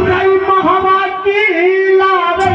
रई महावाती लारे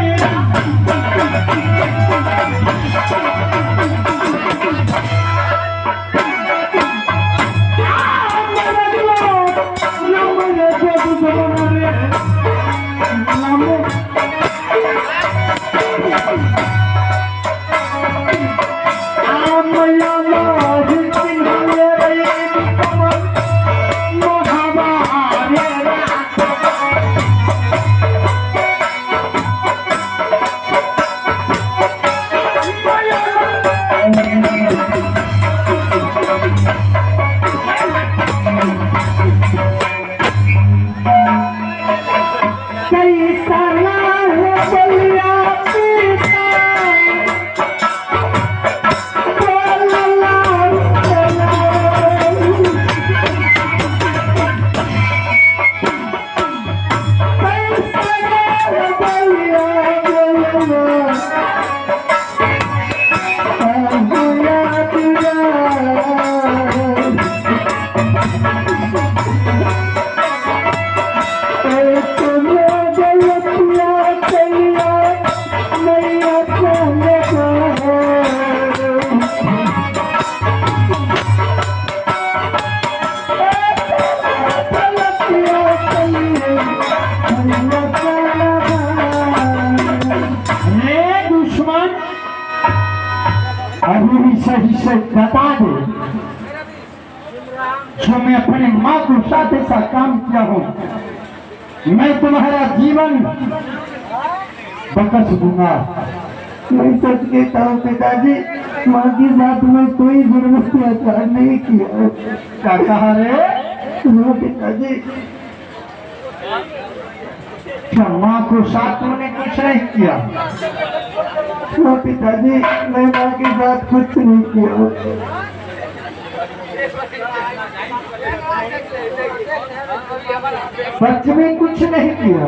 सही से बता दे जो मैं अपने माँ के साथ ऐसा काम किया हूँ। मैं तुम्हारा जीवन बकस दूंगा। मैं सच कहता हूँ पिताजी, माँ के साथ में कोई जुर्म अत्याचार नहीं किया। क्या कहा रे? हाँ पिताजी। क्या माँ को साथ तुमने कुछ नहीं किया? हाँ पिताजी, मैं माँ के साथ कुछ नहीं किया। सच में कुछ नहीं किया?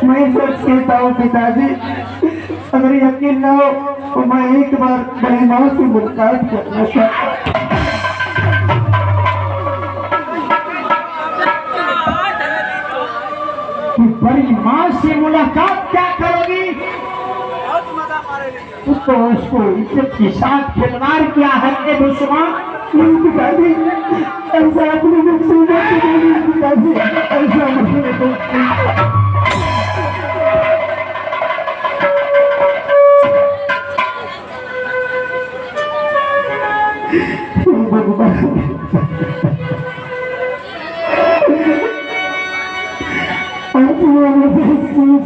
मैं सच कहता हूँ पिताजी, अगर यकीन न हो तो मैं एक बार बड़ी माँ से मुलाकात करना चाहता। बड़ी माँ से मुलाकात क्या करोगी? तो उसको इज्जत के साथ खिलवाड़ किया है के दुश्मन। पिताजी ऐसा अपने मुख से पिताजी ऐसा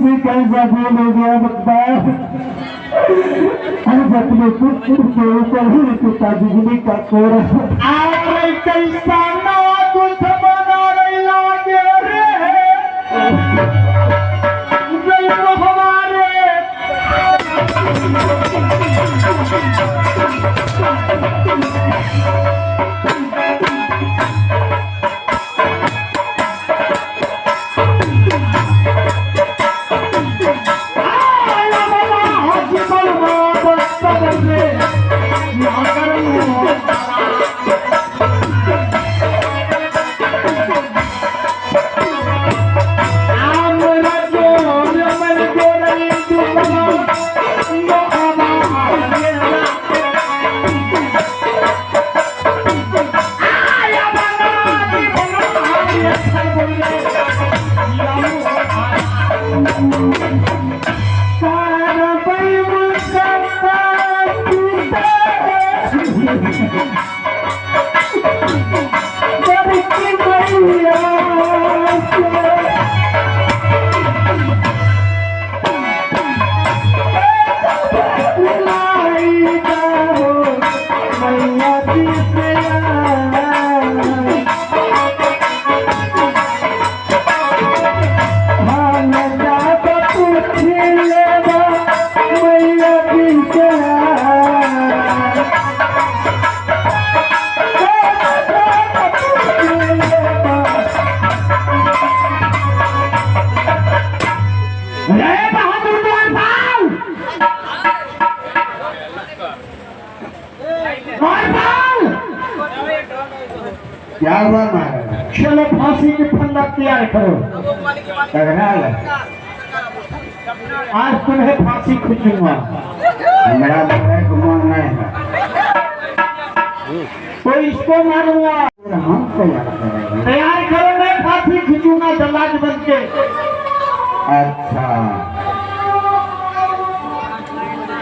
से कैसा बोल हो गया बकवास। आज अपने पुत्र के ऊपर ही पिता बिजली का कोरा कैसा नवा दुख बना रही लागे रे हमारे। क्या हुआ महाराज? चलो फांसी की फंदा तैयार करो। टकराल आज तुम्हें फांसी खींचूंगा। हमारा बड़ा गुमान नहीं है। तो इसको मारूंगा। हम तैयार करेंगे। तैयार करो, मैं फांसी खींचूंगा जल्लाद बन के। अच्छा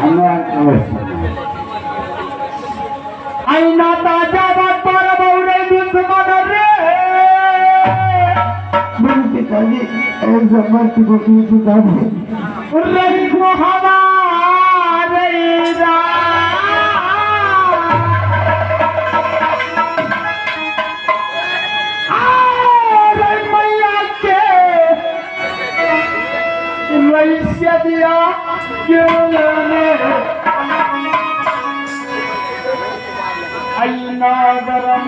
हमारा अवश्य आईना ताजा बात पर बहुरे दुश्मन रे। मेरे पिताजी एक जबर की गोटी सुधा दे। रही को हमारे मैया के वैश्य दिया आईना गरम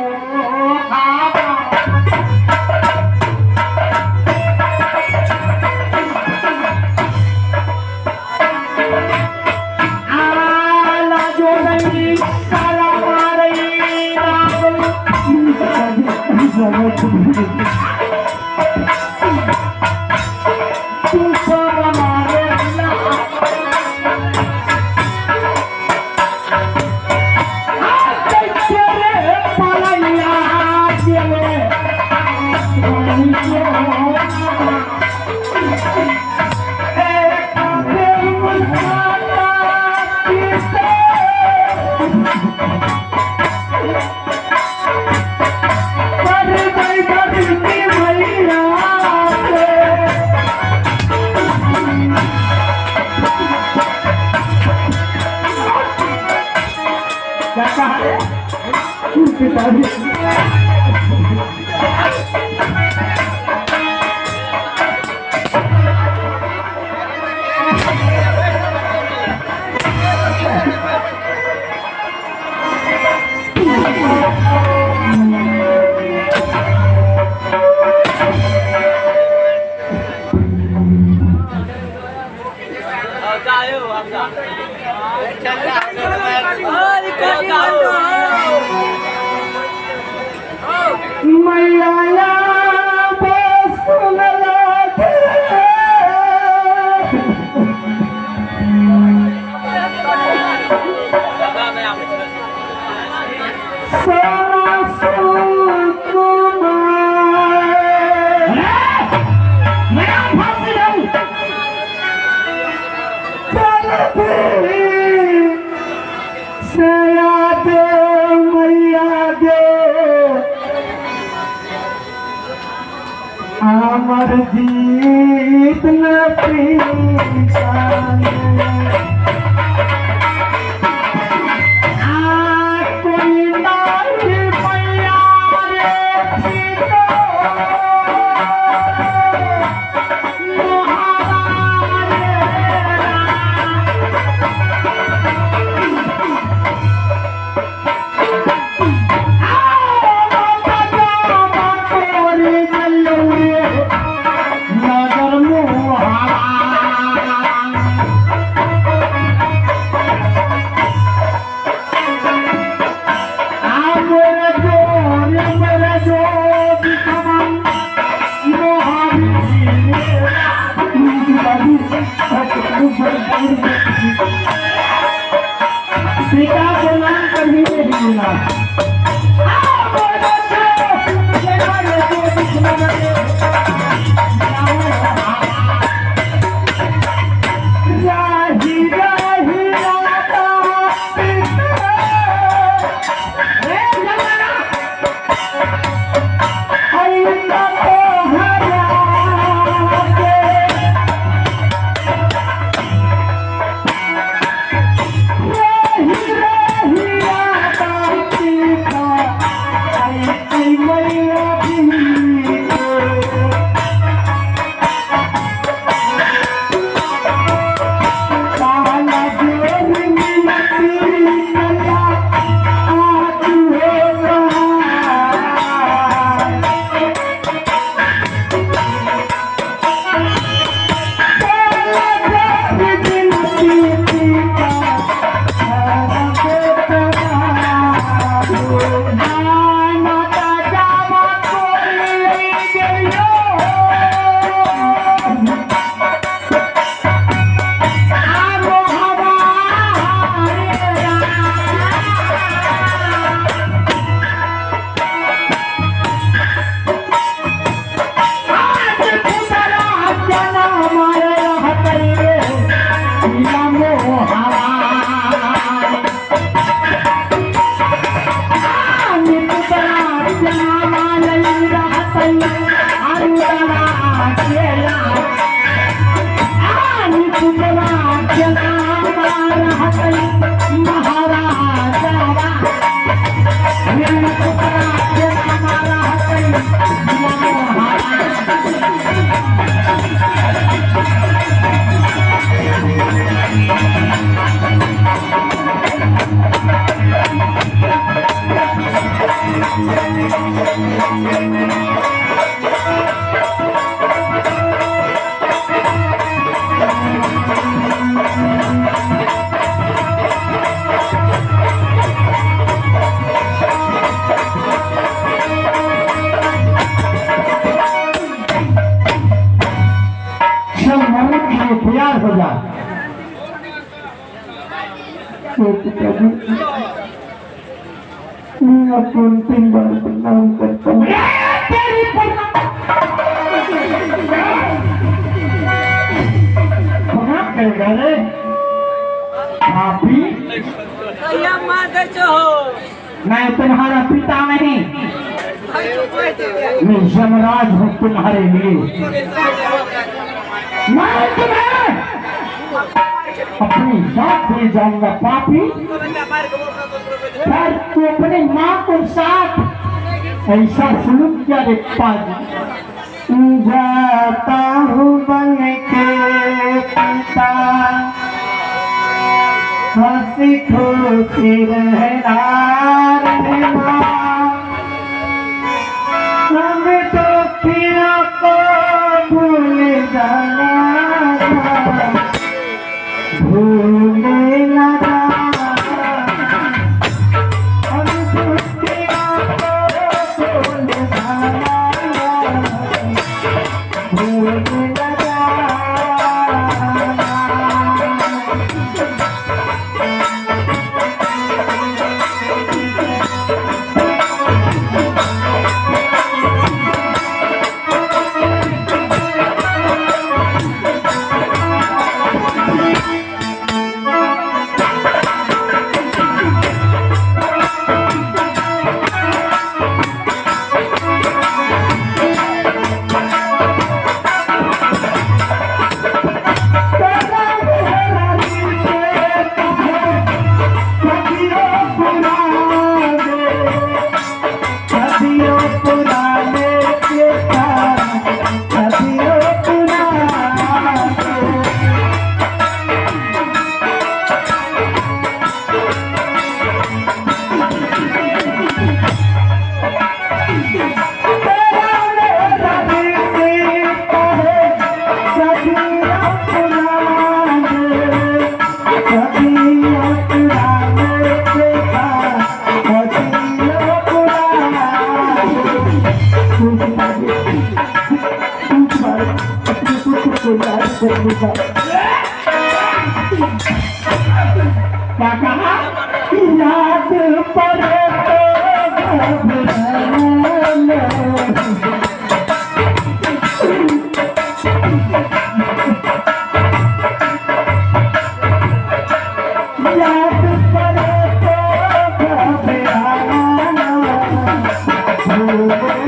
पिताजी मैया बस अमर जीत पिता को नाम कभी नहीं भूलना। आपको अंतिम बार प्रणाम करता हूँ। मैं तुम्हारा पिता नहीं, मैं यमराज हूँ तुम्हारे लिए। मैं तुम्हें अपनी जात ले जाऊंगा पापी। पर तू अपनी माँ को साथ ऐसा सुलूक क्या रे पाजी? जाता हूँ बन के पिता, हंसी खुशी रहना रहना। हम तो खिया को भूल जाना, भूल न जाना। हम तो खिया को भूल जाना, भूल न जाना। क्या कहा? याद पड़े तो घबराना। याद पड़े तो घबराना, भूल न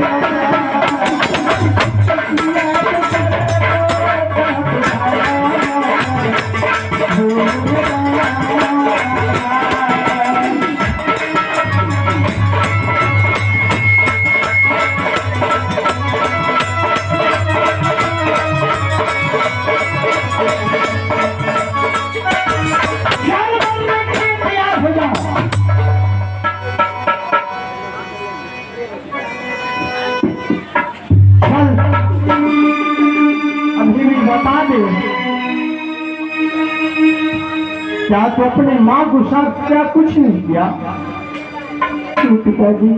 बता दे, क्या तो अपने माँ को साथ क्या कुछ नहीं किया? पिताजी,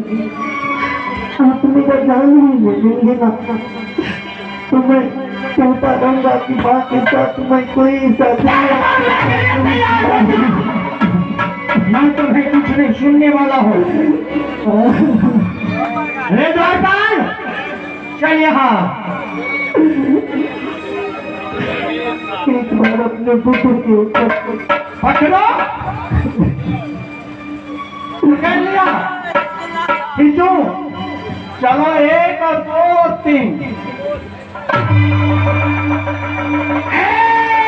आप मेरा जान नहीं लेंगे ना, तो मैं कहता रहूंगा कि माँ के साथ मैं कोई साथ मैं तुम्हें कुछ नहीं सुनने वाला हूँ। रे द्वारपाल, चल यहाँ। एक बार अपने पुत्र के ऊपर पकड़ो, पकड़ लिया, खींचो, चलो 1 और 2 और 3।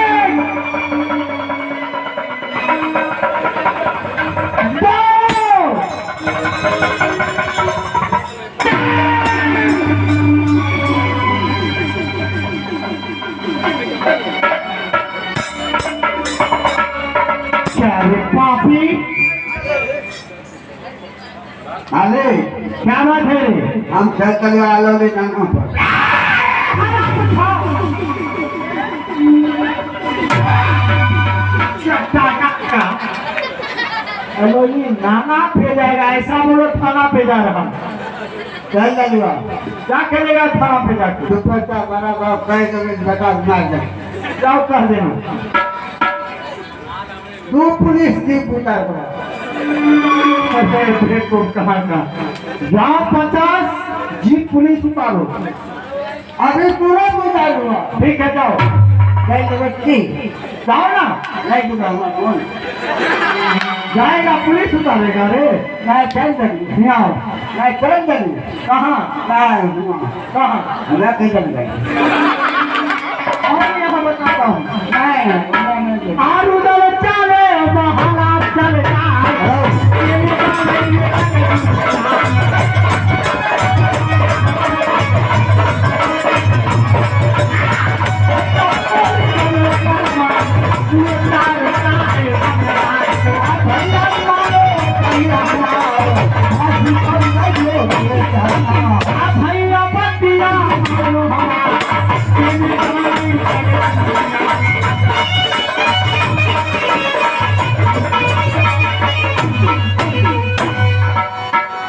1 2 पापी, आले क्या बात है? हम सर्कल वालों ने जाना हेलो, ये नाना पे जाएगा ऐसा बोलो, थाना पे जा रहा। चल जाऊंगा, क्या करेगा थाना पे जाके? दुपट्टा बड़ा बाप कह तो बता मार जाए। जाओ कह देना। 2 पुलिस जीप उतार पड़ा। देखो कहाँ का यहाँ 50 जीप पुलिस उतारो। अभी पूरा बुझा हुआ ठीक है जाओ कई बच्ची जाओ ना। नहीं बुझा हुआ कौन जाएगा पुलिस उतारेगा रे। मैं चल दूँ यहाँ आओ। मैं चल दूँ कहाँ कहाँ मैं कहीं चल गई और यहाँ बताता हूँ नहीं आलू दल चले बहला चलता भैया बतिया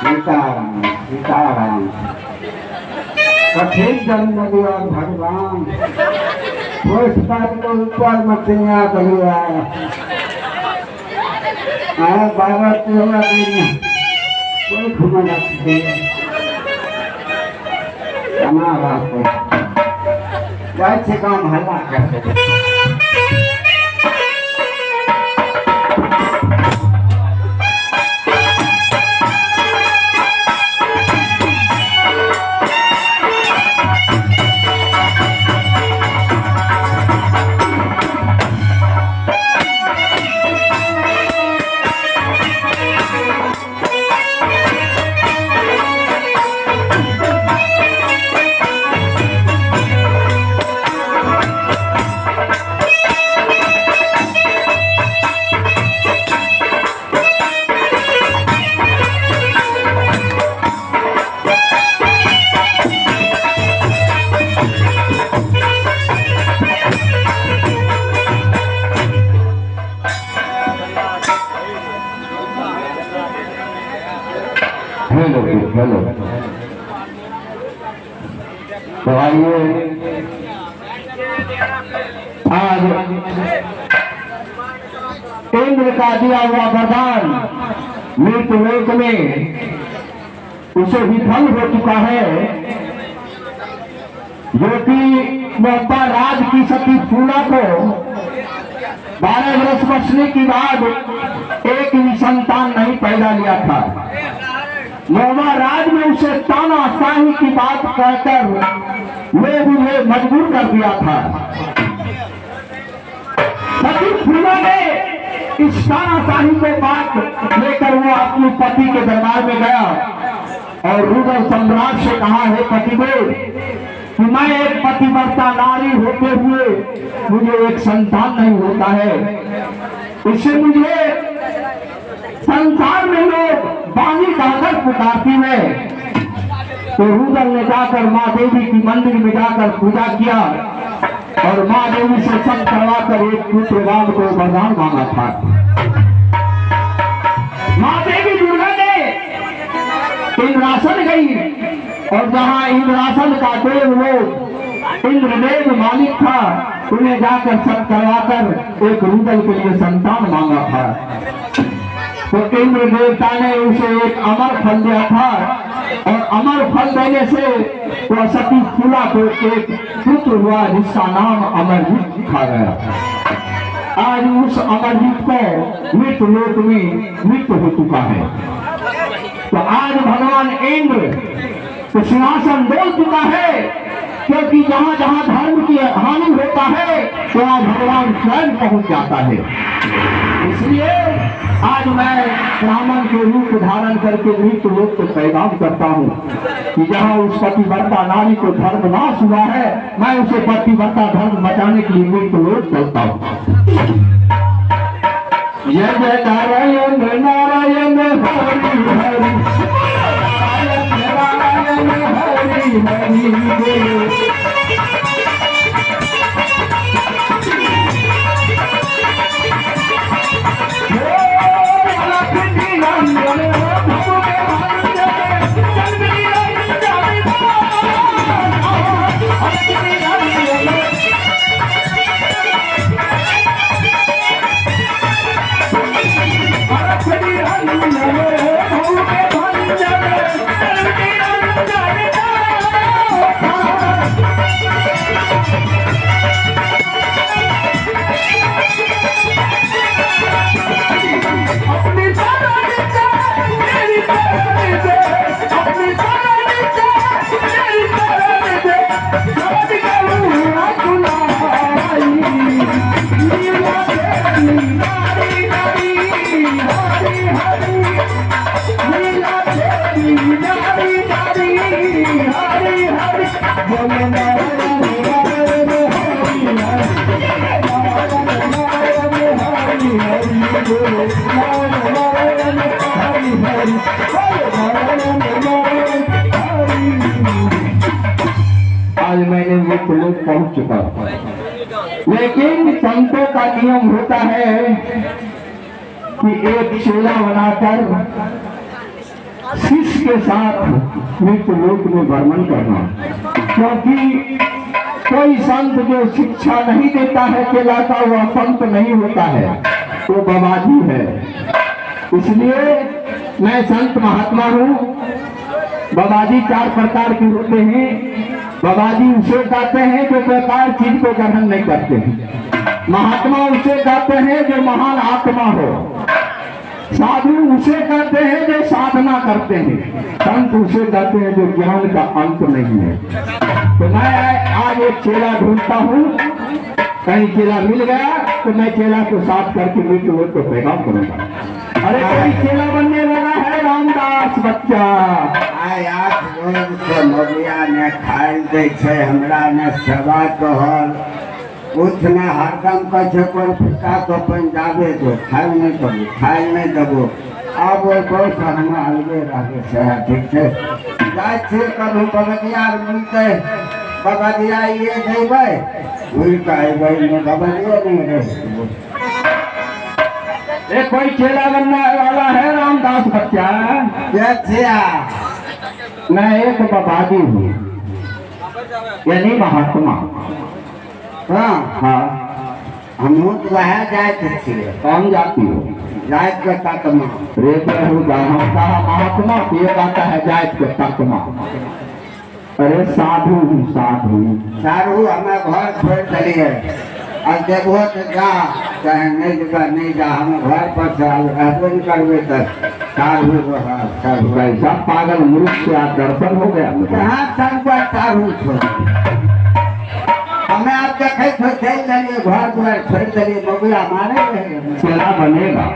सीताराम सीताराम कठिन जन्म दिया भगवान उस बात को ऊपर मतिया करिया आया बाबा तेरा दिन कोई घुमा ना सके हमारा को जाए से काम हल्ला कर हेलो हेलो तो आइए आज इंद्र का दिया हुआ वरदान मृत्यु लोक में उसे विफल हो चुका है जो कि मोहब्बा राज की सती फूला को 12 वर्ष बचने के बाद एक भी संतान नहीं पैदा लिया था। मोहब्बा राज में उसे तानाशाही की बात कहकर वे मुझे मजबूर कर दिया था। सती फूला ने इस तानाशाही को बात लेकर वो अपने पति के दरबार में गया और रुद्र सम्राट से कहा है पतिदेव कि मैं एक पतिव्रता नारी होते हुए मुझे एक संतान नहीं होता है, इससे मुझे संसार में लोग बानी कहकर पुकारती है। तो रुद्र ने जाकर माँ देवी की मंदिर में जाकर पूजा किया और माँ देवी से सब करवाकर एक पुत्रवान को वरदान मांगा था। माँ देवी दुर्गा ने इंद्रासन गई और जहाँ इंद्रासन का देव लोग इंद्रदेव मालिक था उन्हें जाकर सब करवाकर एक रुद्र के लिए संतान मांगा था। तो इंद्र देवता ने उसे एक अमर फल दिया था और अमर फल देने से वह सती फूला को एक पुत्र हुआ जिसका नाम अमरजीत रखा गया। आज उस अमरजीत को मृत्यु लोक में मृत्यु हो चुका है। तो आज भगवान इंद्र तो सिंहासन डोल चुका है, क्योंकि जहाँ जहाँ धर्म की हानि होता है वहाँ भगवान स्वयं पहुंच जाता है। इसलिए आज मैं ब्राह्मण के रूप धारण करके मृत्यु लोक को पैगाम करता हूँ कि जहाँ उस पतिव्रता नारी को धर्म नाश हुआ है, मैं उसे पतिव्रता धर्म बचाने के लिए मृत्यु लोक चलता हूँ। जय जय नारायण नारायण हरि हरि नारायण हरि हरि Hare मैंने मित्र लोग पहुंच चुका हूं। लेकिन संतों का नियम होता है कि एक चेला बनाकर शिष्य के साथ मृत्यु लोक में भ्रमण करना, क्योंकि कोई संत जो शिक्षा नहीं देता है चेला का, वह संत नहीं होता है, वो बाबाजी है। इसलिए मैं संत महात्मा हूँ। बाबाजी 4 प्रकार के होते हैं। बाबाजी उसे कहते हैं जो बेकार चीज को ग्रहण नहीं करते हैं। महात्मा उसे कहते हैं जो महान आत्मा हो। साधु उसे कहते हैं जो साधना करते हैं। संत उसे कहते हैं जो ज्ञान का अंत नहीं है। तो मैं आज एक चेला ढूंढता हूँ। कहीं चेला मिल गया तो मैं चेला को साथ करके मृत्यु लोक को पैगाम करूंगा। अरे कोई चेला बनने वाला है रामदास बच्चा। मोबिया ने खाइल दे छे, हमरा ने सेवा कहल कुछ ने हरदम कहे कोई पिता तो पंजाबे दो खाइल नहीं करू, खाइल नहीं देबो। अब वो बहुत हम अलगे रहे से ठीक है। जाय छे करू बबदिया मिलते बबदिया ये देबै उनका अबै ने बबदिया नहीं रहे। ये कोई चेला बनने वाला है रामदास बच्चा। मैं एक बाबाजी हूँ, यानी महात्मा। हाँ हम वह जात छिए। कौन जाती हो? जात के तत्मा। महात्मा ये कहता है जात के तत्मा। अरे साधु हूँ, साधु साधु हमें घर छोड़ दिलिए। अब देखो तो जा चाहे नहीं जगह नहीं जा, हम घर पर रहते करवे तक साधु ऐसा पागल मूर्ख से आप दर्शन हो गया। कहाँ संकट साधु छोड़ हमें आप देखे तो चल दिलिए, घर द्वार छोड़ दिलिए, बबुआ मारे रहे। चेला बनेगा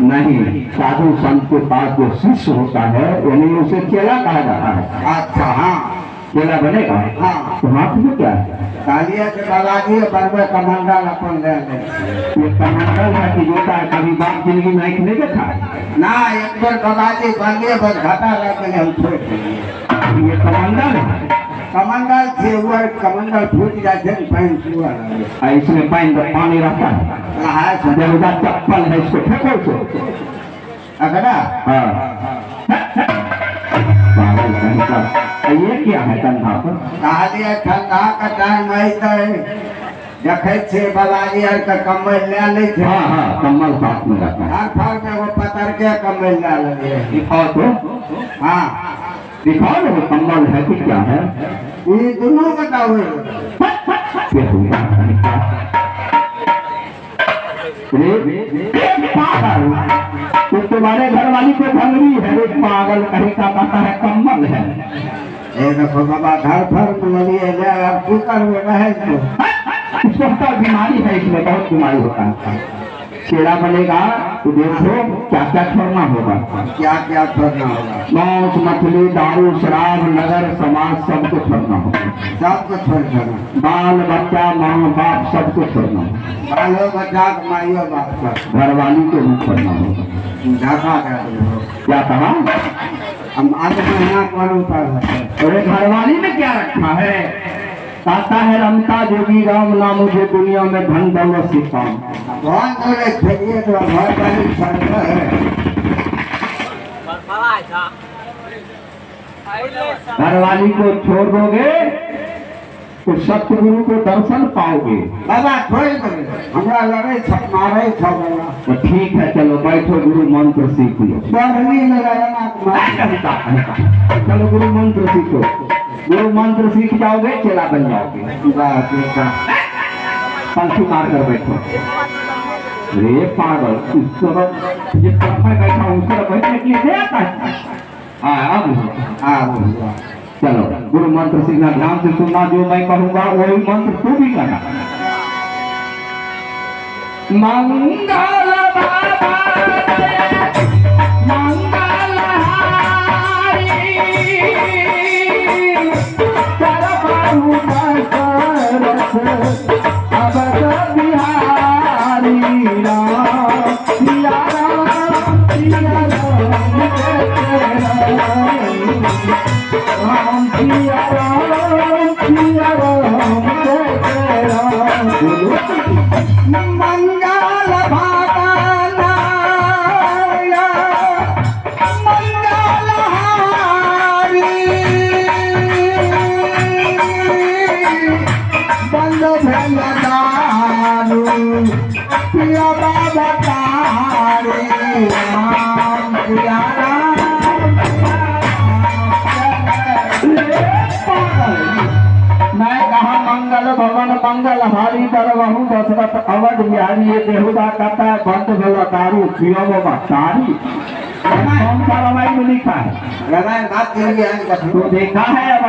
नहीं। साधु संत के पास जो शिष्य होता है यानी उसे चेला कहा जाता है। अच्छा हाँ चेला बनेगा। हाँ तो हाथ में क्या है? कालिया के बाबाजी बनवे कमंडल अपन ले ले। ये कमंडल है कि जोता है, कभी बाप जिंदगी में आँख नहीं देखा ना। एक बार बाबाजी बनवे बस घाटा लगे हम छोड़ दिए। ये कमंडल है। कमंडल से हुआ कमंडल फूट जाते हैं पानी हुआ। इसमें पानी रहता है। जब चप्पल है इसको फेंको उसको। अगला ये क्या है कंधा पर? कहा ठंडा का टाइम है देखे छे बाबाजी आर का कम्बल ले ले छे। हाँ हाँ कम्बल साथ में रहता है। हर फार में वो पतर के कम्बल ले ले। दिखाओ तो। हाँ दिखाओ ना वो कम्बल है कि क्या है? ये दोनों बताओ। तो तुम्हारे घर वाली को भंगरी है। एक पागल कहीं का कहता है कम्बल है। ये देखो बाबा घर भर में कुकर में रहे तो बीमारी है, इसमें बहुत बीमारी होता है। चेला बनेगा तो देखो क्या क्या छोड़ना होगा। क्या क्या छोड़ना होगा? मांस मछली दारू शराब नगर समाज सबको छोड़ना होगा। सबको छोड़ देना। बाल बच्चा माँ बाप सबको छोड़ना होगा। बालो बच्चा माइयो बाप घर वाली को भी छोड़ना होगा। क्या कहा? हम आज महीना कौन उतार अरे घर वाली में क्या रखा है? कहता है रमता जोगी राम ना मुझे दुनिया में धन दौलत से काम। कौन बोले खेलिए तो घर वाली शर्त है। घर वाली को छोड़ दोगे तो सतगुरु को दर्शन पाओगे। बाबा छोड़ दो हमरा लड़े मारे तो ठीक है चलो बैठो गुरु मंत्र सीख लो। चलो गुरु मंत्र सीखो। गुरु मंत्र सीख जाओगे चेला बन जाओगे। पंखी मार कर बैठो। रे पागल जिस तरफ मैं बैठा हूँ उसको बैठने के लिए आता है। अब चलो गुरु मंत्र सीखना, ध्यान से सुनना। जो मैं कहूँगा वही मंत्र तू भी करना। मंगल बाबा मंगल बिहारी राम सिया राम मैं कहा मंगल भवन मंगल हारी दरबहु दशरथ अवध बिहारी ये बेहुदा कहता है बंद भला दारू पियो वो तारी कौन सा रामायण में लिखा है? रामायण बात करेंगे तो देखा है अब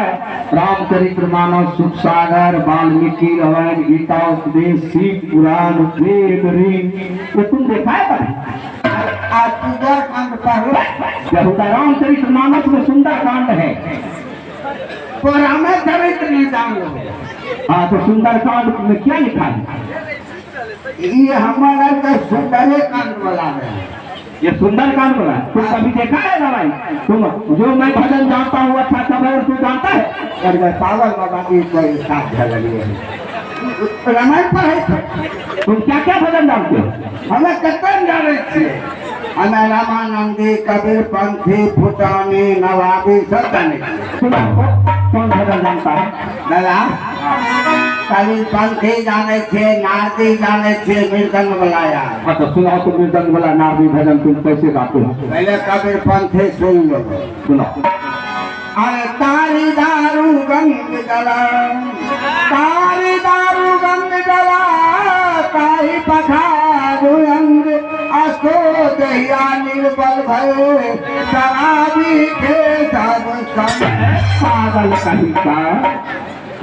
रामचरितमानस सुख सागर वाल्मीकि रामायण गीता उपदेश शिव पुराण वेद ऋग ये तुम देखा है पर आज सुंदर कांड पढ़ो बेहुदा रामचरितमानस में सुंदर कांड है। तो रामचरित नहीं जान लो हाँ तो सुंदर कांड में क्या लिखा है? ये हमारा तो सुंदर कांड वाला है। ये सुंदर कांड बोला तुम कभी देखा है रामायण? तुम जो मैं भजन जानता हूँ अच्छा खबर तू जानता है? और पागल बाबा की कोई साथ झगड़ी है रामायण पढ़े तुम क्या क्या भजन जानते हो? हमें कतन जाने थे हमें रामानंदी कबीर पंथी फुटानी नवाबी सब जाने तुम कौन भजन जानता है? दादा कबीर पंथी जाने थे नारदी जाने थे मृदंग बुलाया। हाँ तो सुनाओ तो मृदंग वाला नारदी भजन तुम कैसे गाते हो? पहले कबीर पंथी सुन लो सुनाओ। अरे तारी दारू गंग जला तारी दारू गंग जला तारी पखारू अंग असो दहिया निर्बल भय शराबी के सब संग पागल कहीं का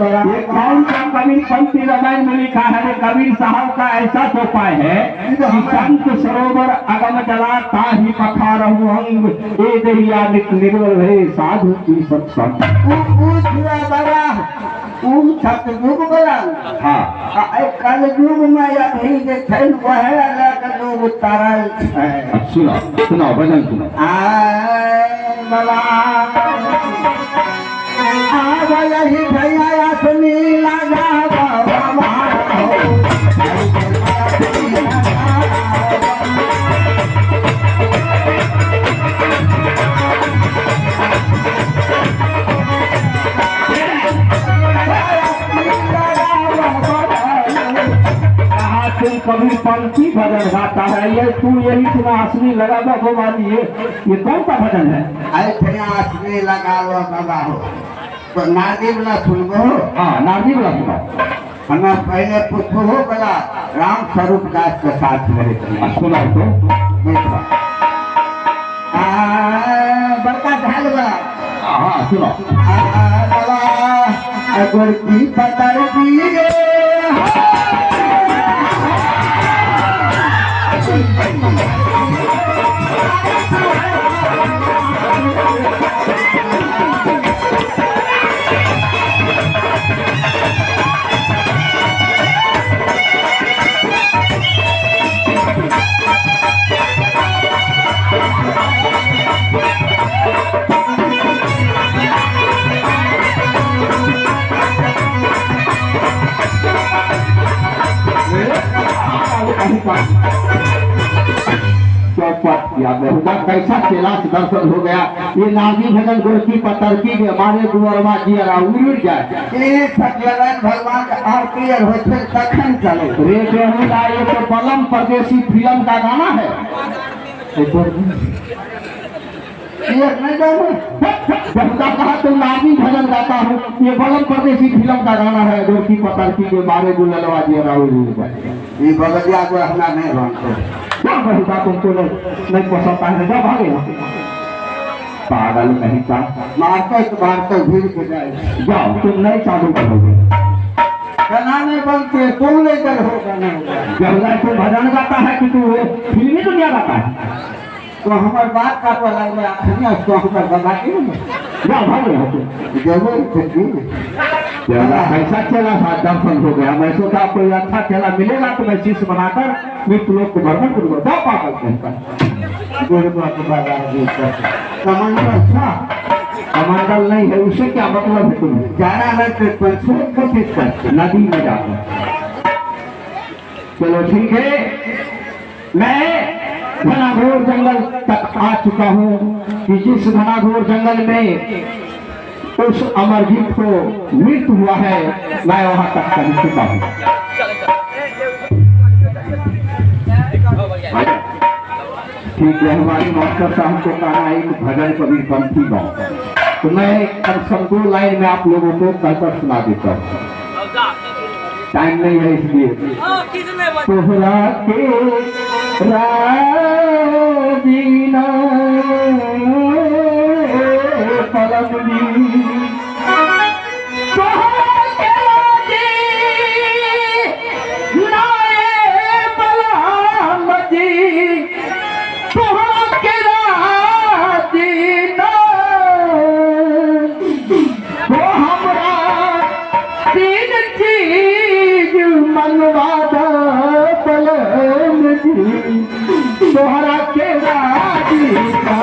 ये कौन सा कबीर पंथी रामायण में लिखा है? रे कबीर साहब का ऐसा तो उपाय है कि संत सरोवर अगम जला ताही पखारहु अंग ए दहिया निर्बल भय साधु की सत्संग। बड़ा सतयुग बड़ा हाँ कल युग में अभी जे छै वह अलग लोग तरल छै। सुनाओ सुनाओ भजन सुनाओ। बाबा आग यही भैया सुनी लगा बाबा तुम कबीर पंथी भजन गाता है ये तू यही सुना असली लगा दो बाबा जी ये कौन सा भजन है? अरे असली लगा लो बाबा हो तो नारदी वाला सुनबो। हाँ नारदी वाला सुनाओ। हमें पहले पुष्पो वाला राम स्वरूप दास के साथ मेरे सुनाओ तो बड़का ढाल बा। हाँ सुनाओ। गुड़की पतर दिए चौपट किया बेहुदा कैसा कैलाश दर्शन हो गया। ये नागी भजन गोरकी पतरकी के हमारे दुआरवा जी उड़ जाए भगवान का आरती होते तखन चले रे बेहुदा ये तो बलम परदेसी फिल्म का गाना है। बेहुदा कहा तो नागी भजन गाता हूँ ये बलम परदेसी फिल्म का गाना है गोरकी पतरकी के मारे गुलवा जी उड़ जाए। ये बगलिया को अपना नहीं बनते क्या बेहुदा तुमको नहीं पसंद है जब भागे पागल नहीं का मारते भीड़ के जाए जाओ तुम नहीं चालू करोगे गाना नहीं बनते तुम लेकर होगा नहीं बेहुदा तू भजन गाता है कि तू फिल्मी दुनिया गाता है? तो हमारे बात का तो लग रहा है तो हमारे बता के जाओ भागे जरूर कैसा चला था दर्शन हो गया। मैं सोचा कोई अच्छा खेला मिलेगा तो मैं शिष्य बनाकर मृत्यु लोग को भ्रमण करूंगा। जाओ पागल कमांडर अच्छा कमांडल नहीं है उससे क्या मतलब है? तुम्हें जाना है तो कोशिश करते नदी में जाकर चलो ठीक है। मैं घनाघोर जंगल तक आ चुका हूँ कि जिस घनाघोर जंगल में उस अमरजीत को मृत्यु हुआ है मैं वहां तक पहुंच चुका हूँ। ठीक है, हमारी मास्टर साहब को कहा है कि भजन कभी पंथी गाओ, तो मैं अब सब 2 लाइन में आप लोगों को कहकर सुना देता हूँ, टाइम नहीं है इसलिए। तोहरा के राजीना पलमनी, तोहरा के राजीना पलमनी, तोहरा के राजीना तो हमरा 3 चीज मनवादा पलम जी, तोहरा के राजीना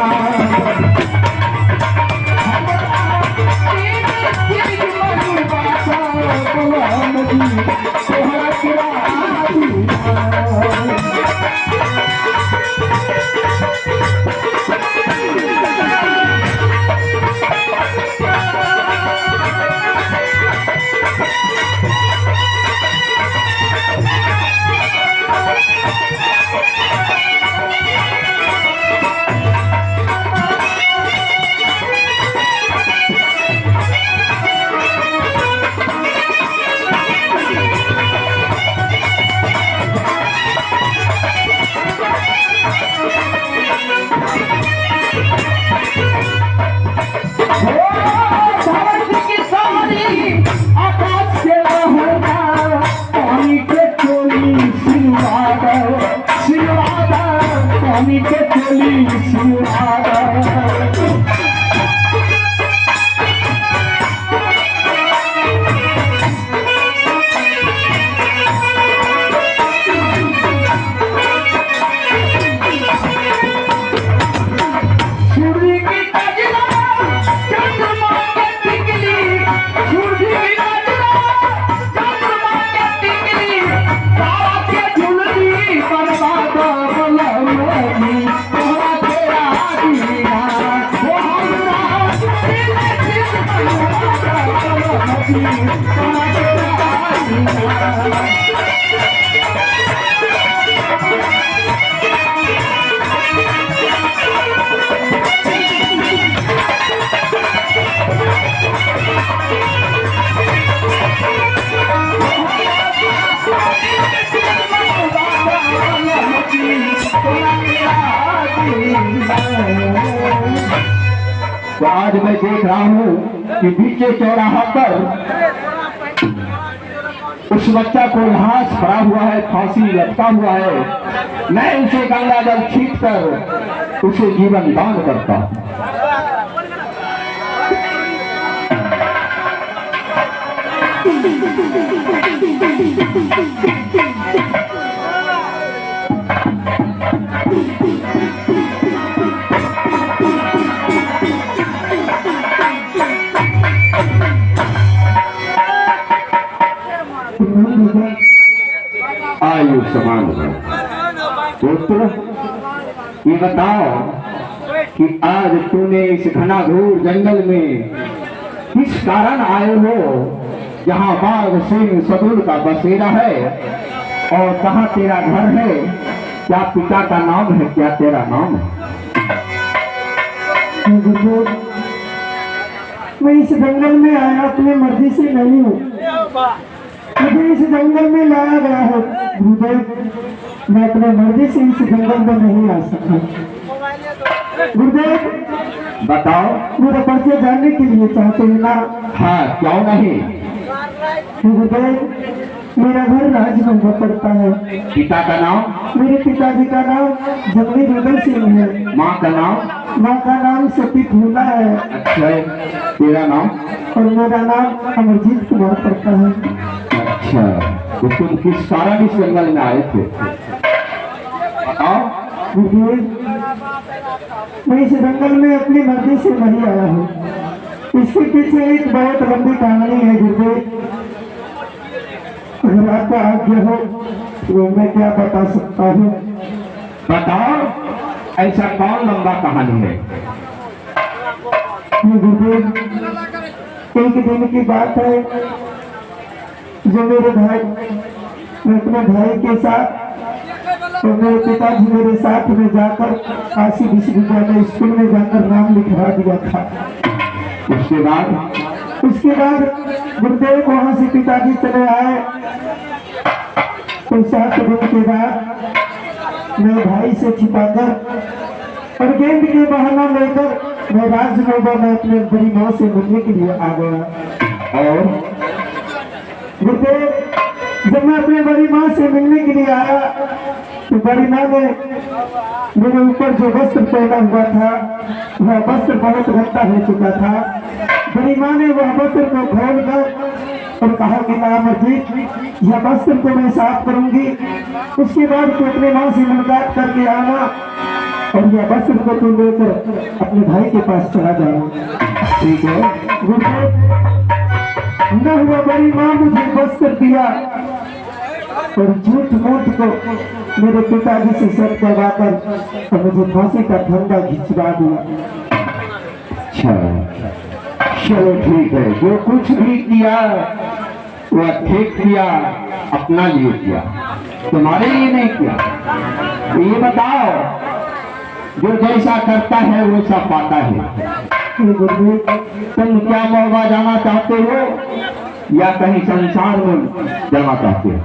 तो आज मैं देख रहा हूँ कि बीचे चौराहा पर उस बच्चा को लाश पड़ा हुआ है, फांसी लटका हुआ है। मैं उसे गंगा जल छीट कर उसे जीवन दान करता हूँ। आयु समान पुत्र, ये बताओ कि आज तूने इस घनाघोर जंगल में किस कारण आए हो, जहाँ बाघ सिंह सदुर का बसेरा है, और कहाँ तेरा घर है? क्या पिता का नाम है, क्या तेरा नाम है? मैं इस जंगल में आया अपनी मर्जी से नहीं हूँ, मुझे इस जंगल में लाया गया है गुरुदेव। मैं अपने मर्जी से इस जंगल में नहीं आ सका। गुरुदेव बताओ। मेरा परिचय जानने के लिए चाहते हैं ना? हाँ, क्यों नहीं। गुरुदेव मेरा घर राजगंगा पड़ता है। पिता का नाम? मेरे पिताजी का नाम जंगली रुदल सिंह है। माँ का नाम? माँ का नाम सती फूला है। अच्छा, तेरा नाम? और मेरा नाम अमरजीत कुमार पड़ता है। अच्छा, तो तुम किस कारण इस जंगल में आए थे, बताओ। मैं इस जंगल में अपनी मर्जी से नहीं आया हूँ। इसके पीछे एक बहुत लंबी कहानी है गुरुदेव। अगर आपका आज्ञा हो तो मैं क्या बता सकता हूँ? बताओ, ऐसा कौन लंबा कहानी है? गुरुदेव एक दिन की बात है, जो मेरे भाई, मैं अपने भाई के साथ तो मेरे पिताजी मेरे साथ में जाकर काशी विश्वविद्यालय स्कूल में जाकर नाम लिखवा दिया था। उसके बाद गुरुदेव वहां से पिताजी चले आए। तो 7 दिन के बाद मैं भाई से छिपाकर और गेंद के बहाना लेकर मैं राजनोबा में अपने बड़ी माँ से मिलने के लिए आ गया। और गुरुदेव जब मैं अपने बड़ी माँ से मिलने के लिए आया तो बड़ी माँ ने मेरे ऊपर जो वस्त्र पहना हुआ था वह वस्त्र बहुत गंदा हो चुका था। बड़ी माँ ने वह वस्त्र को खोल कर और कहा कि नाम अजीत यह वस्त्र को मैं साफ करूंगी, उसके बाद तू अपने माँ से मुलाकात करके आना और यह वस्त्र को तू लेकर अपने भाई के पास चला जाना। ठीक है। गुरुदेव न हुआ बड़ी माँ मुझे वस्त्र दिया और झूठ मूठ को मेरे पिताजी से सर करवाकर और मुझे फांसी का फंदा खिंचवा दिया। अच्छा, चलो ठीक है, जो कुछ भी किया वह ठीक किया, अपना लिए किया, तुम्हारे लिए नहीं किया। तो ये बताओ, जो जैसा करता है वैसा पाता है। तुम क्या मौका जाना चाहते हो या कहीं संसार में जाना चाहते हो?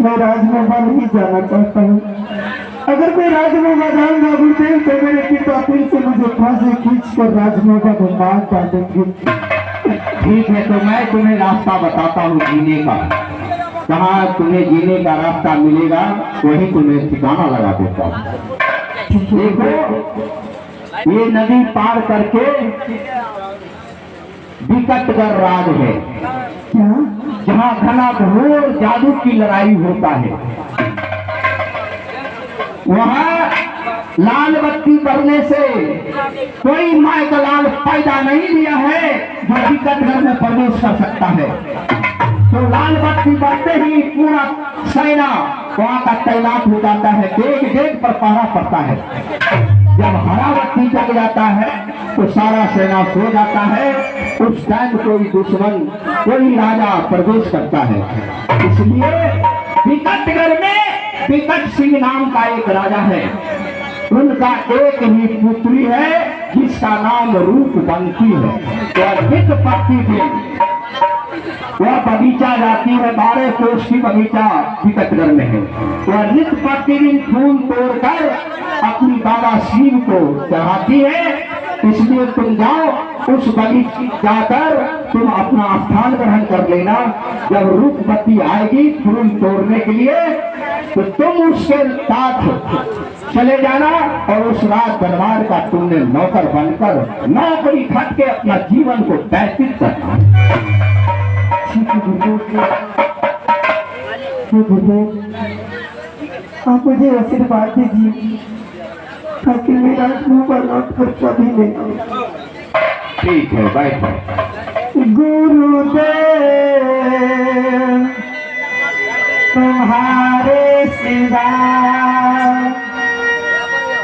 मैं राजमोबा नहीं जाना चाहता हूँ। अगर मैं राजमोबा जाऊंगा गुरुदेव तो मेरे पिता फिर से मुझे फांसी खींच कर राजमोबा में मार डालेंगे। ठीक है, तो मैं तुम्हें रास्ता बताता हूँ जीने का। कहाँ तुम्हें जीने का रास्ता मिलेगा वही तुम्हें ठिकाना लगा देता हूँ। देखो, ये नदी पार करके विकटगढ़ राज है, जहाँ घना घोर जादू की लड़ाई होता है। वहाँ लाल बत्ती करने से कोई माय का लाल पैदा नहीं दिया है जो विकटगढ़ में प्रवेश कर सकता है। तो लाल बत्ती बढ़ते ही पूरा सेना वहाँ का तैनात हो जाता है, देख देख पर पहरा पड़ता है। जब हरा बत्ती जग जाता है तो सारा सेना सो जाता है। उस टाइम कोई दुश्मन, कोई राजा प्रवेश करता है। इसलिए विकटगढ़ में विकट सिंह नाम का एक राजा है। उनका एक ही पुत्री है जिसका नाम रूपवंती है। वह नित्य प्रतिदिन वह बगीचा जाती है, 12 कोस की बगीचा विकटगढ़ में है। वह नित्य प्रतिदिन फूल तोड़कर अपनी बाबा शिव को चढ़ाती है। इसलिए तुम जाओ उस बगीचे जाकर तुम अपना स्थान ग्रहण कर लेना। जब रूपवती आएगी फूल तोड़ने के लिए तो तुम उसके साथ चले जाना और उस रात दरबार का तुमने नौकर बनकर नौकरी खट के अपना जीवन को व्यतीत करना। आप मुझे आशीर्वाद दीजिए ताकि मेरा मुंह पर लौट कर कभी नहीं। ठीक है, बैठो। गुरुदेव तुम्हारे सिवा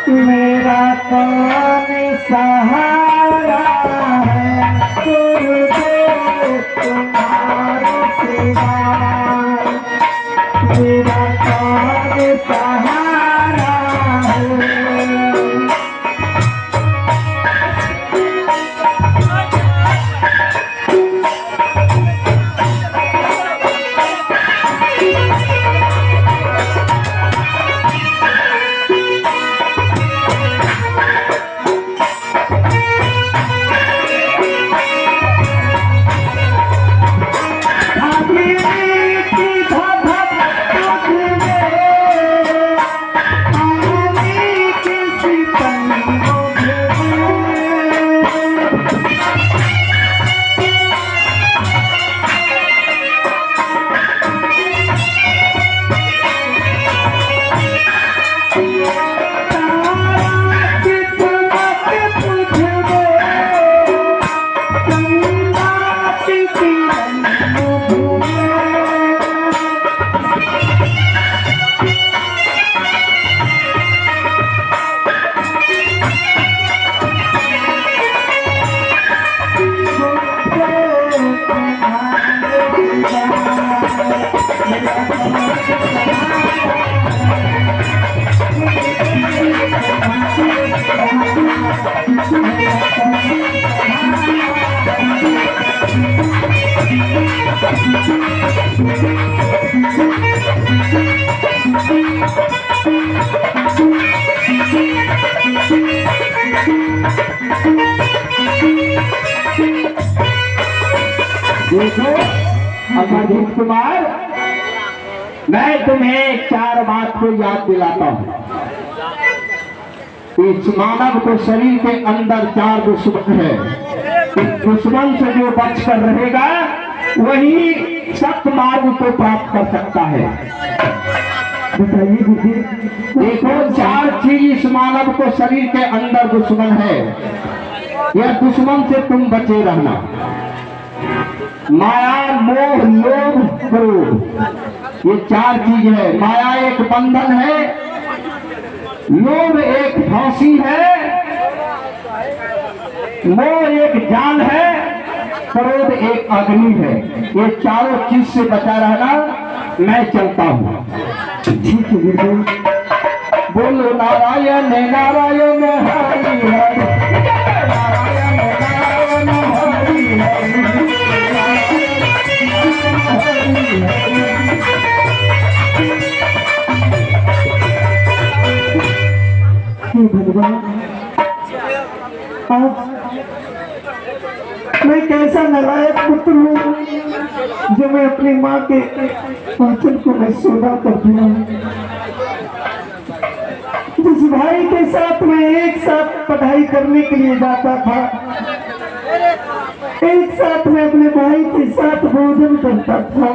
मेरा कौन सहारा है। गुरुदेव तुम्हारे सिवा मेरा कौन सहारा है। देखो अमरजीत कुमार, मैं तुम्हें 4 बात को याद दिलाता हूँ। इस मानव को शरीर के अंदर 4 दुश्मन है। इस दुश्मन से जो बचकर रहेगा वही सत्य मार्ग को प्राप्त कर सकता है। बताइए दीदी। देखो 4 चीज इस मानव को शरीर के अंदर दुश्मन है। यह दुश्मन से तुम बचे रहना। माया, मोह, लोभ, क्रोध, ये 4 चीज है। माया एक बंधन है, लोभ एक फांसी है, मोह एक जाल है, क्रोध एक अग्नि है। ये चारों चीज से बचा रहना। मैं चलता हूँ। ठीक है दीदी। बोलो नारायण नारायण हरि हरि, नारायण नारायण हरि हरि। हे भगवान, आज मैं कैसा नालायक पुत्र हूँ जो मैं अपनी माँ के आंचल को मैं सौदा कर दिया। जिस भाई के साथ मैं एक साथ पढ़ाई करने के लिए जाता था, एक साथ मैं अपने भाई के साथ भोजन करता था,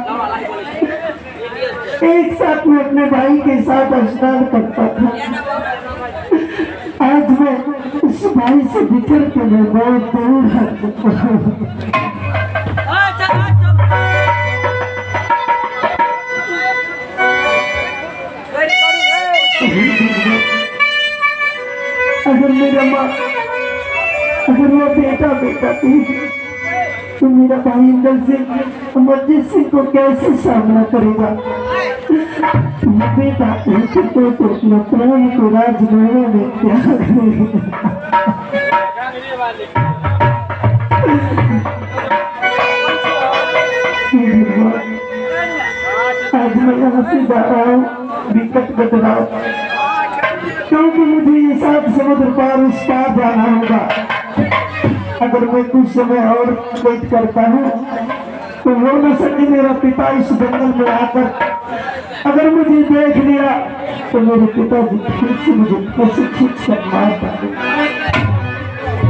एक साथ मैं अपने भाई के साथ स्नान करता था, आज मैं उस भाई से बिछड़ के मैं बहुत दूर हट चुका हूँ। अगर मेरा माँ, अगर वो बेटा थी तो मेरा भाई इंदर सिंह अमरजीत सिंह को कैसे सामना करेगा। बेटा तो अपना प्राण को राजमहल में त्याग आज मैं यहाँ से जा रहा हूँ विकट गजराज, क्योंकि मुझे ये 7 समुद्र पार उस पार जाना होगा। अगर मैं कुछ समय और वेट करता हूँ तो हो न सके मेरा पिता इस जंगल में आकर अगर मुझे देख लिया तो मेरे पिताजी फिर से मुझे कैसे खींच कर मार डाले।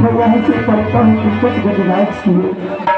मैं यहाँ से पढ़ता हूँ विकट गजराज की ओर।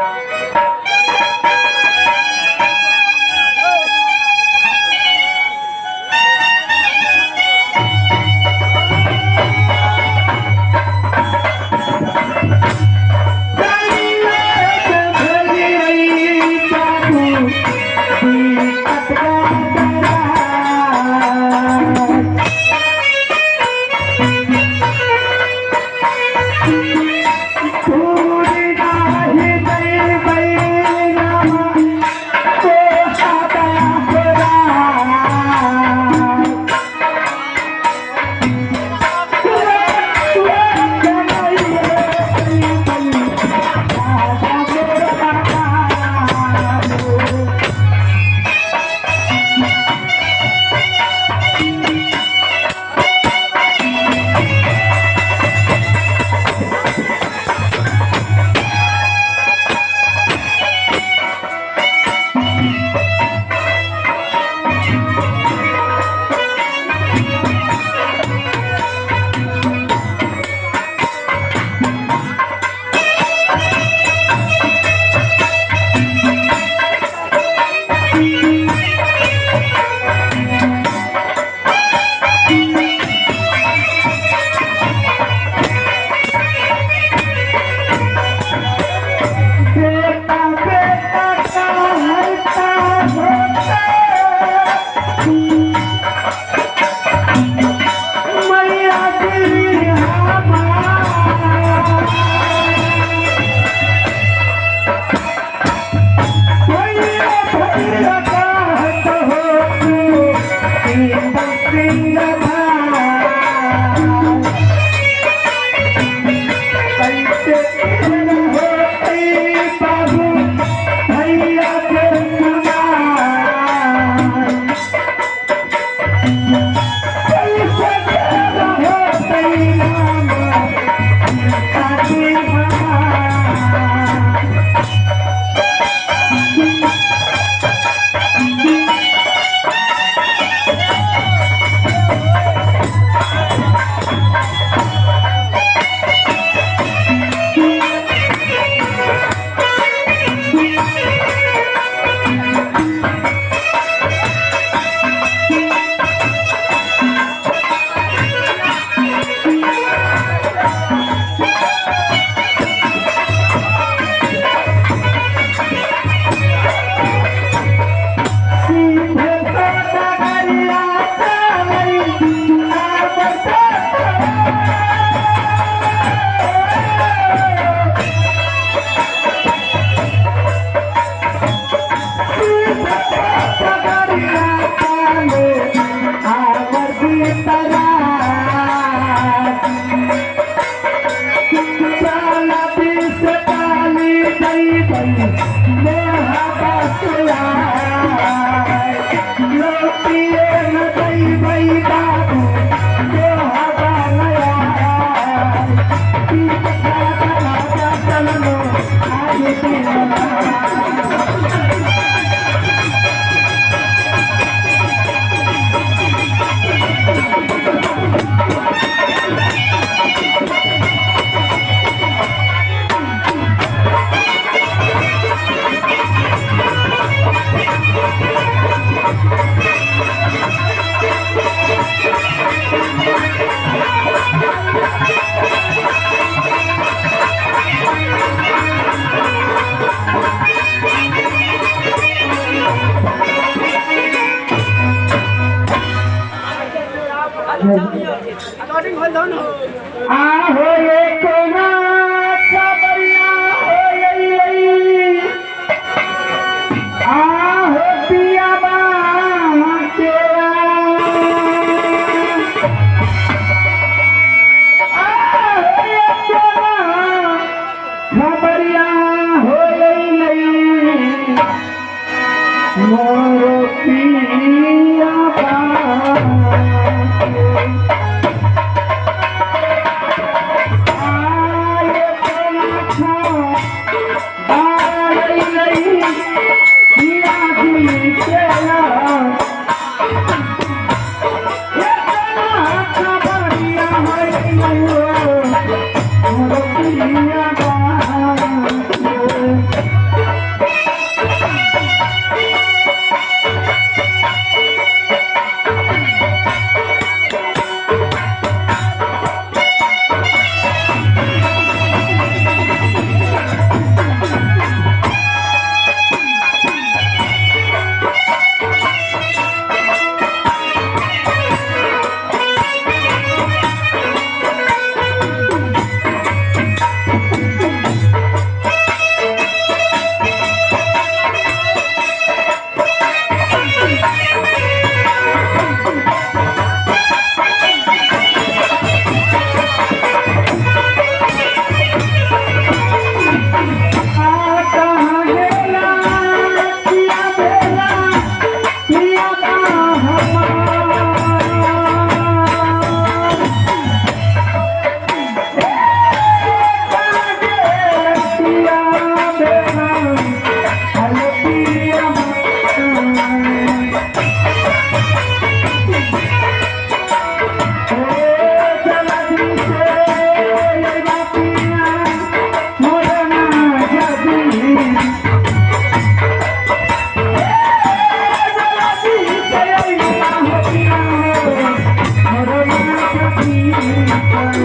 हे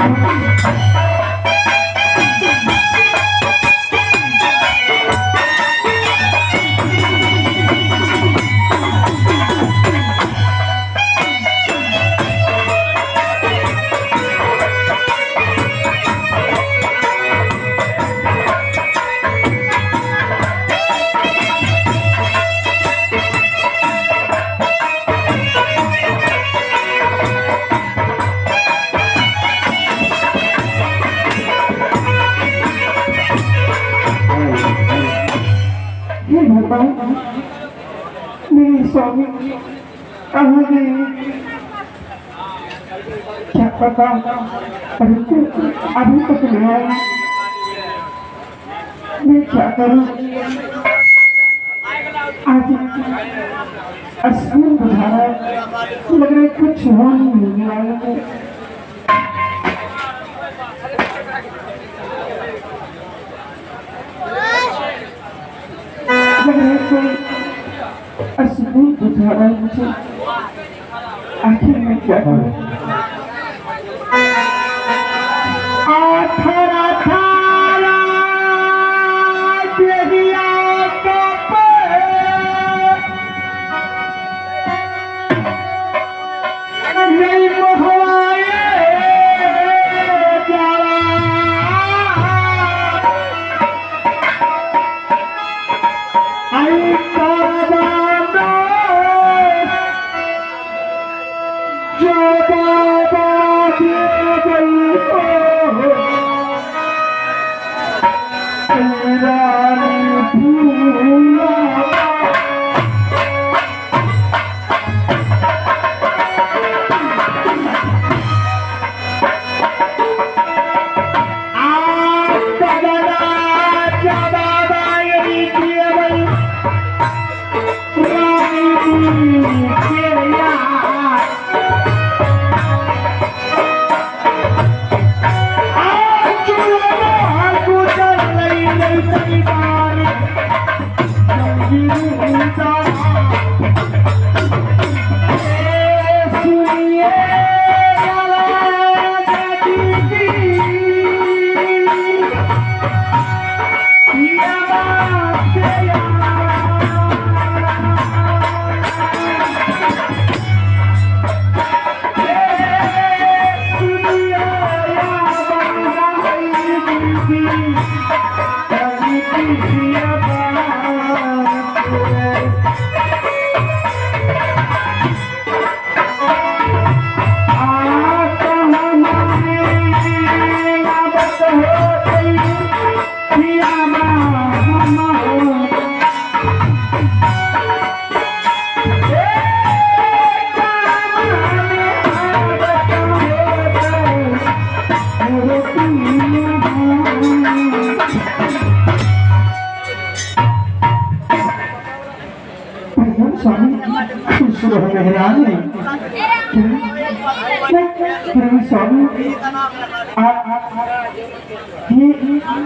भगवान, मेरे स्वामी कहाँ गए? क्या पता, अभी तक नहीं आए। मैं क्या करूं? आज अस्मिन बुझा रहा है, लग रहा है कुछ हो नहीं गया। लग रहा है कोई अस्मिन बुझा रहा है मुझे। आखिर मैं क्या करूं?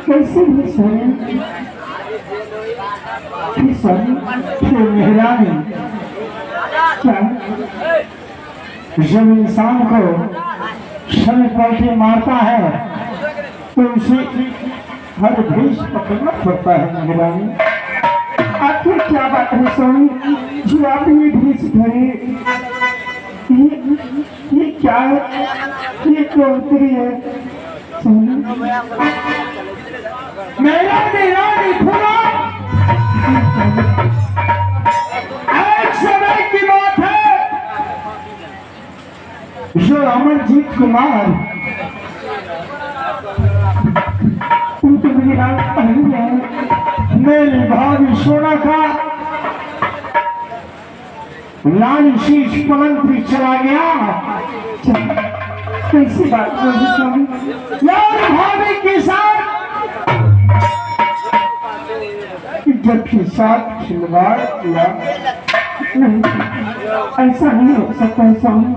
कैसे भी मेहरानी क्या जब इंसान को समय पलटे मारता है तो उसे हर भेष पकड़ना पड़ता है। मेहरानी आखिर क्या बात है स्वामी जो आप ये भेष धरे? ये क्या है? ये तो उतरी है मेरा मेहरानी खुदा। एक समय की बात है जो अमरजीत कुमार उनके मेरी पहली है मेरी भाभी सोना का लाल शीश पलंग पे चला गया। कैसी बात यार भाभी के साथ जब के साथ खिलवाड़ किया? नहीं, ऐसा नहीं हो सकता है स्वामी।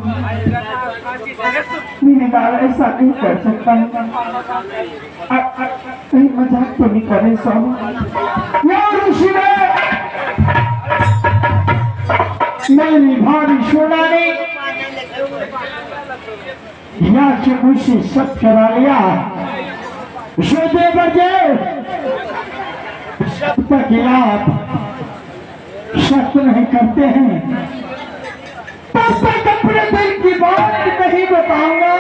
मेरे बाल ऐसा नहीं कर सकता। कहीं मजाक तो नहीं करे स्वामी। यार ऋषि मेरी भाभी सोना ने जाके मुझसे सब करा लिया, सोते बजे सबके खिलाफ शक नहीं करते हैं। तब तक अपने दिल की बात नहीं बताऊंगा।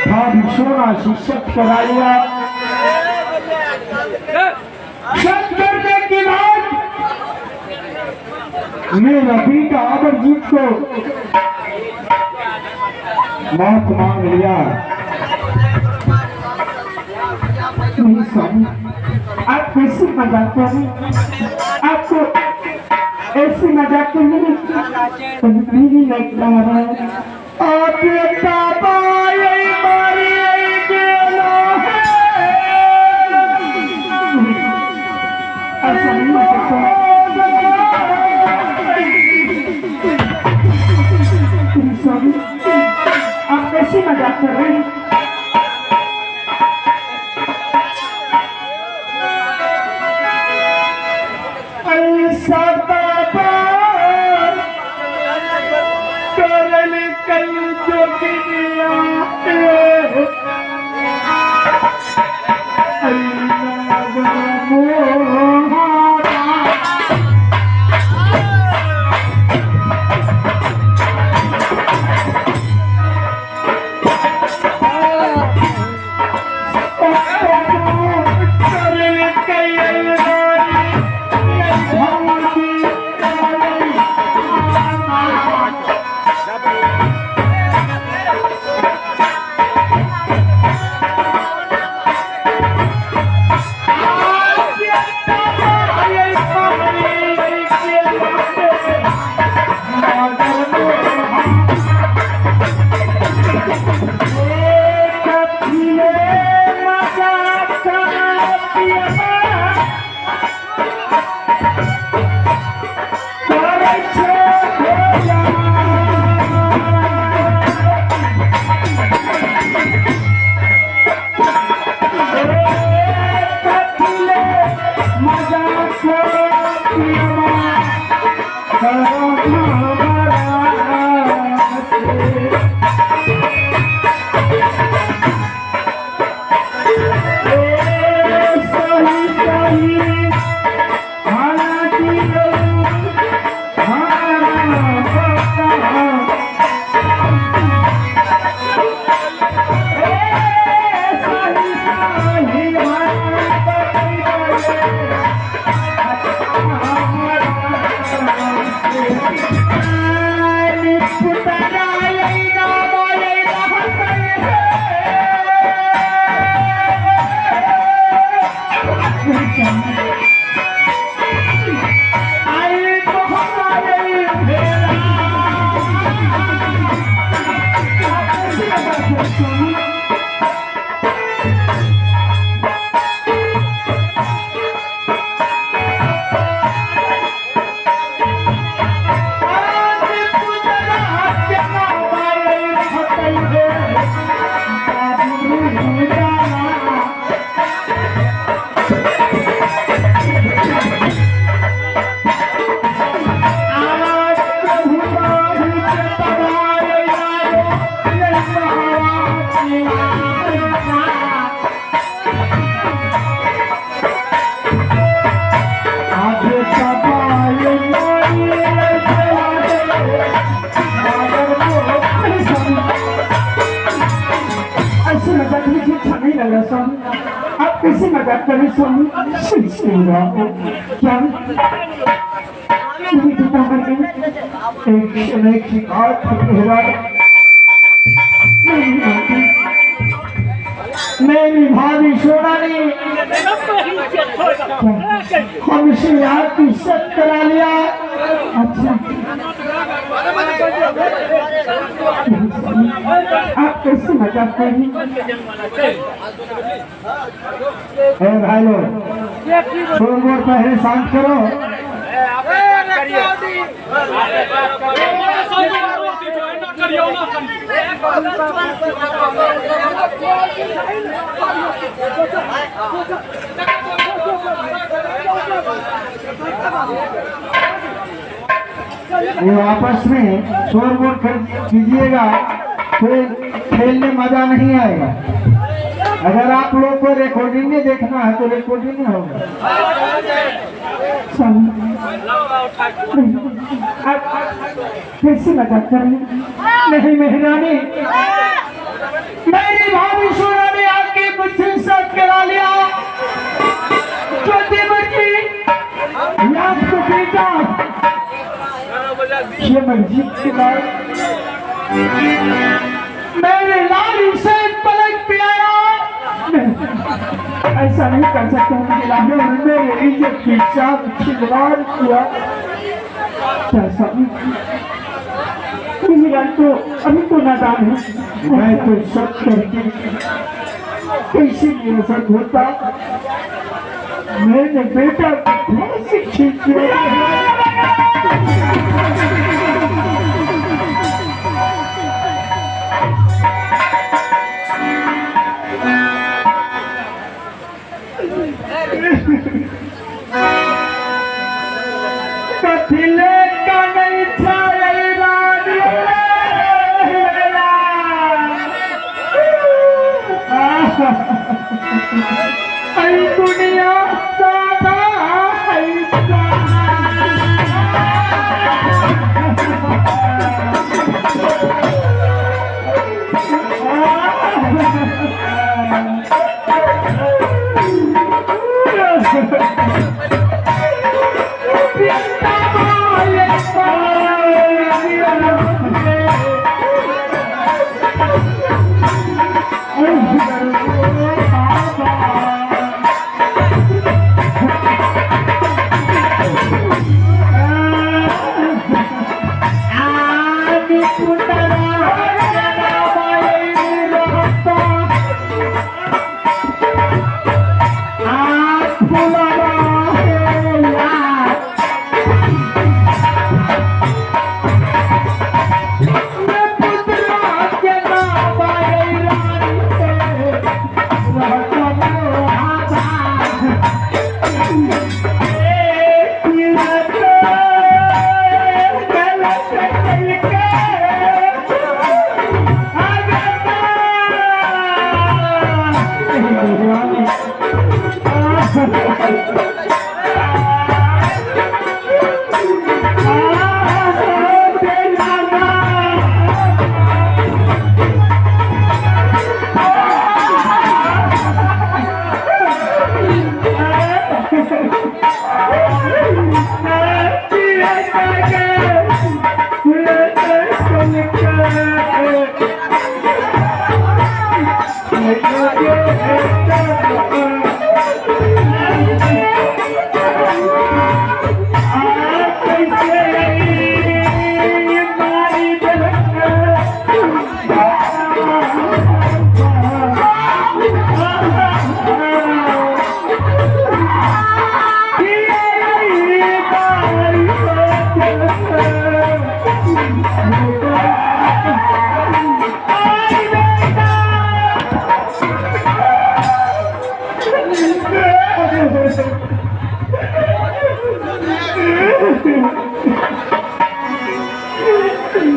भाभी सोना शिक्षक करा लिया, शक करने के बाद मेरा बेटा अमरजीत को मौत मांग लिया। नहीं स्वामी, आप कैसे मजाक कर रहे हैं? आपको ऐसे मजाक करने में कभी भी लगता है। आप पापा यही मारी गेलो है, ऐसा नहीं हो सकता। स्वामी, आप कैसे मजाक कर रहे हैं? ऐसा पापा करल कल जो किया आप कैसे मजाक कर रहे स्वामी? क्या एक शिकायत मेरी भाभी सोना ने हमसे आपकी शक करा लिया। अच्छा, आप कैसे मजाक कर रही है भाई लोग, शोर पहले शांत करो। वो आपस में शोर वोर कीजिएगा, फिर खेलने मजा नहीं आएगा। अगर आप लोग को रिकॉर्डिंग में देखना है तो रिकॉर्डिंग में होगा। कैसी मजाक कर नहीं मेहरानी, मेरी भाभी सोना ने आपके मुझसे साथ करा लिया। छोटी बच्ची आपको बेटा ये मस्जिद के बाद मेरे लाल से पलक पे आया। ऐसा नहीं कर सकता, मेरे इज्जत के साथ खिलवाड़ किया। कैसा तो अभी तो नादान है, मैं तो सब करके कैसे मेरे साथ होता। मैंने बेटा को शिक्षित किया। कथिले का नहीं था दुनिया सादा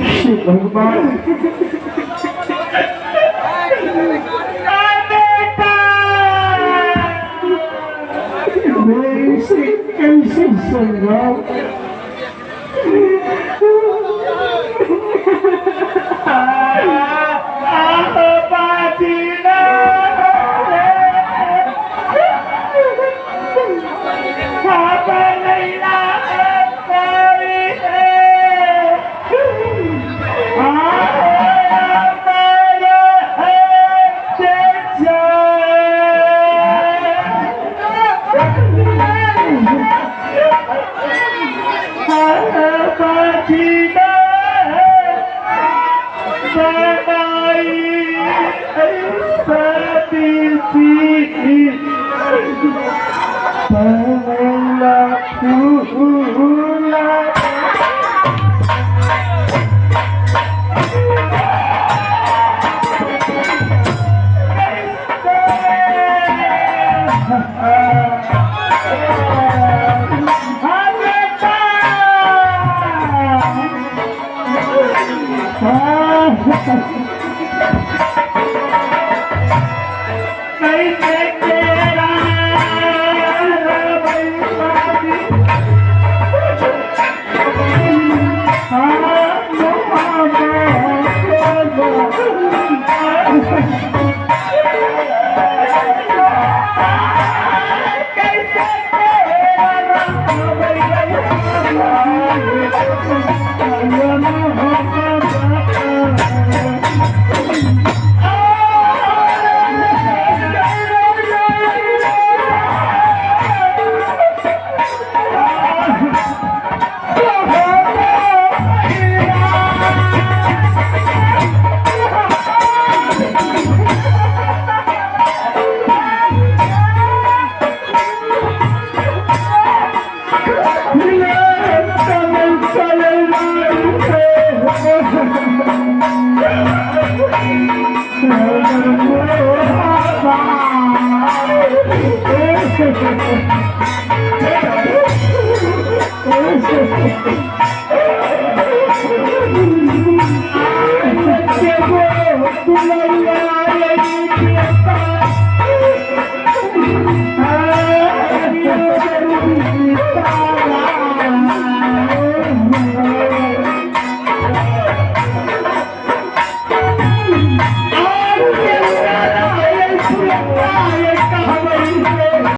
कैसे संभव Oh,